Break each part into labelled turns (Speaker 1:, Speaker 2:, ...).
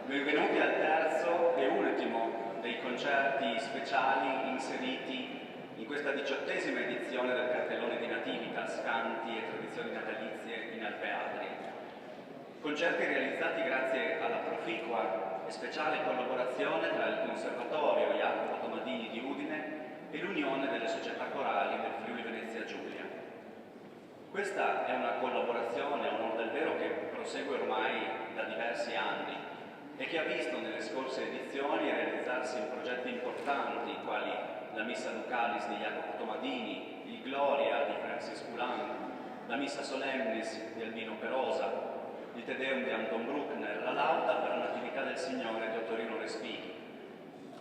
Speaker 1: Benvenuti al terzo e ultimo dei concerti speciali inseriti in questa 18ª edizione del cartellone di Nativitas, canti e tradizioni natalizie in Alpe Adrie. Concerti realizzati grazie alla proficua e speciale collaborazione tra il Conservatorio Jacopo Tomadini di Udine e l'Unione delle Società Corali del Friuli Venezia Giulia. Questa è una collaborazione, a onor del vero, che prosegue ormai da diversi anni e che ha visto nelle scorse edizioni realizzarsi in progetti importanti quali la Missa Ducalis di Jacopo Tomadini, il Gloria di Francis Poulenc, la Missa Solemnis di Albino Perosa, il Te Deum di Anton Bruckner, la Lauda per la Natività del Signore di Ottorino Respighi.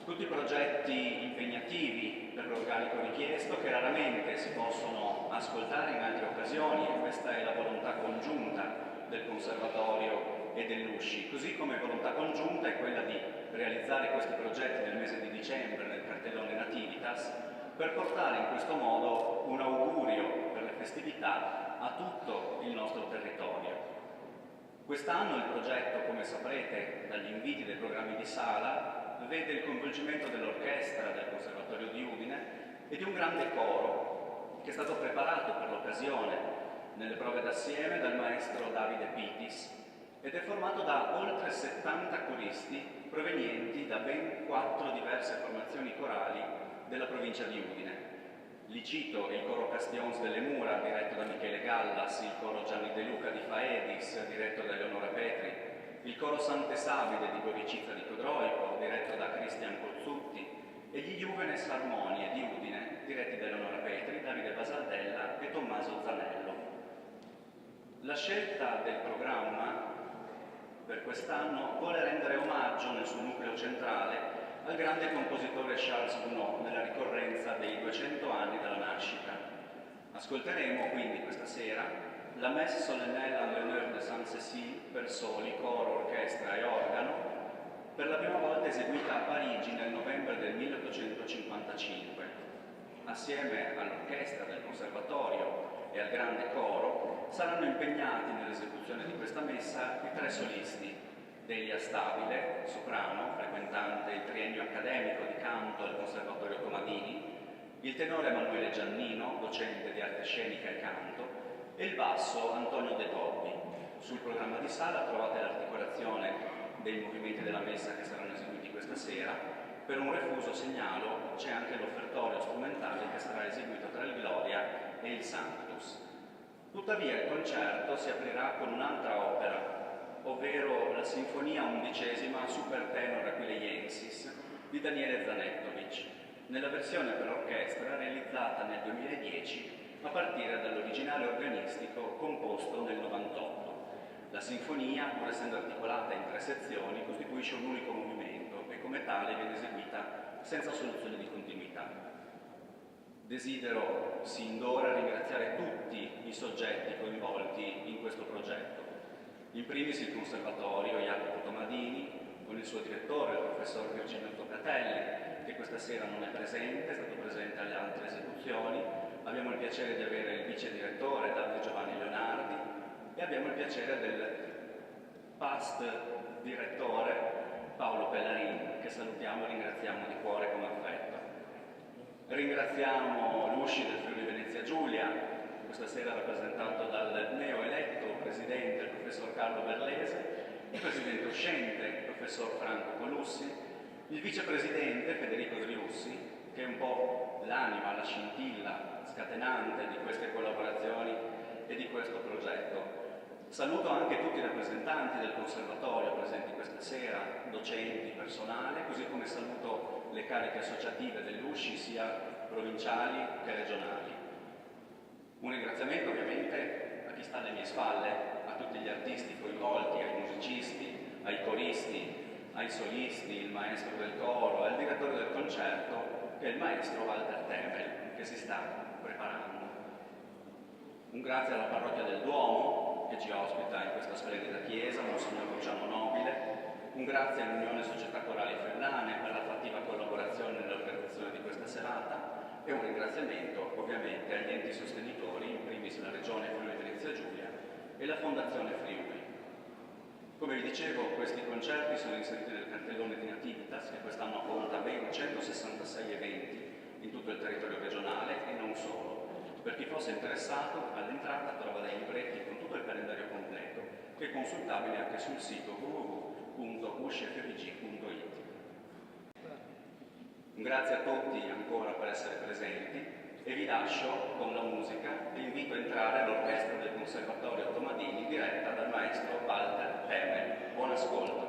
Speaker 1: Tutti progetti impegnativi per l'organico richiesto che raramente si possono ascoltare in altre occasioni, e questa è la volontà congiunta del Conservatorio e dell'Usci, così come volontà congiunta è quella di realizzare questi progetti nel mese di dicembre nel cartellone Nativitas per portare in questo modo un augurio per le festività a tutto il nostro territorio. Quest'anno il progetto, come saprete dagli inviti dei programmi di sala, vede il coinvolgimento dell'orchestra del Conservatorio di Udine e di un grande coro che è stato preparato per l'occasione nelle prove d'assieme dal maestro Davide Pitis ed è formato da oltre 70 coristi provenienti da ben 4 diverse formazioni corali della provincia di Udine. Li cito il coro Castions delle Mura, diretto da Michele Gallas, il coro Gianni De Luca di Faedis, diretto da Eleonora Petri, il coro Sante Sabide di Goricizza di Codroico, diretto da Cristian Cozzutti, e gli Juvenes Armonie di Udine, diretti da Eleonora Petri, Davide Basaldella e Tommaso Zanello. La scelta del programma per quest'anno vuole rendere omaggio nel suo nucleo centrale al grande compositore Charles Gounod nella ricorrenza dei 200 anni dalla nascita. Ascolteremo quindi questa sera la Messe solennelle en l'honneur de Sainte-Cécile per soli, coro, orchestra e organo, per la prima volta eseguita a Parigi nel novembre del 1855. Assieme all'orchestra del Conservatorio e al grande coro saranno impegnati nell'esecuzione di questa messa i 3 solisti: Delia Stabile, soprano, frequentante il triennio accademico di canto al Conservatorio Tomadini, il tenore Emanuele Giannino, docente di arte scenica e canto, e il basso Antonio De Tobbi. Sul programma di sala trovate l'articolazione dei movimenti della messa che saranno eseguiti questa sera. Per un refuso segnalo c'è anche l'offertorio strumentale che sarà eseguito tra il Gloria e il Sanctus. Tuttavia il concerto si aprirà con un'altra opera, ovvero la Sinfonia 11ª Super Tenor Aquileiensis di Daniele Zanettovic, nella versione per orchestra realizzata nel 2010 a partire dall'originale organistico composto nel 98. La sinfonia, pur essendo articolata in 3 sezioni, costituisce un unico movimento e come tale viene eseguita senza soluzione di continuità. Desidero sin d'ora ringraziare tutti i soggetti coinvolti in questo progetto. In primis il Conservatorio Jacopo Tomadini, con il suo direttore, il professor Virginio Toccatelli, che questa sera non è presente, è stato presente alle altre esecuzioni. Abbiamo il piacere di avere il vice direttore Davide Giovanni Leonardi e abbiamo il piacere del past direttore Paolo Pellarini, che salutiamo e ringraziamo di cuore con affetto. Ringraziamo l'Usci del Friuli Venezia Giulia, questa sera rappresentato dal neoeletto presidente, il professor Carlo Berlese, il presidente uscente, il professor Franco Colussi, il vicepresidente Federico Driussi, che è un po' l'anima, la scintilla scatenante di queste collaborazioni e di questo progetto. Saluto anche tutti i rappresentanti del Conservatorio presenti questa sera, docenti, personale, così come saluto le cariche associative dell'Usci, sia provinciali che regionali. Un ringraziamento ovviamente a chi sta alle mie spalle, a tutti gli artisti coinvolti, ai musicisti, ai coristi, ai solisti, il maestro del coro e il direttore del concerto, che è il maestro Walter Temel, che si sta preparando. Un grazie alla parrocchia del Duomo, che ci ospita in questa splendida chiesa, Monsignor Luciano Nobile. Un grazie all'Unione Società Corali Friulane per la fattiva collaborazione nell'organizzazione di questa serata e un ringraziamento ovviamente agli enti sostenitori, in primis la Regione Friuli Venezia Giulia e la Fondazione Friuli. Come vi dicevo, questi concerti sono inseriti Per chi fosse interessato, all'entrata trova dei libretti con tutto il calendario completo, che è consultabile anche sul sito www.uscfvg.it. Grazie a tutti ancora per essere presenti e vi lascio con la musica e invito a entrare all'orchestra del Conservatorio Tomadini diretta dal maestro Walter Temel. Buon ascolto.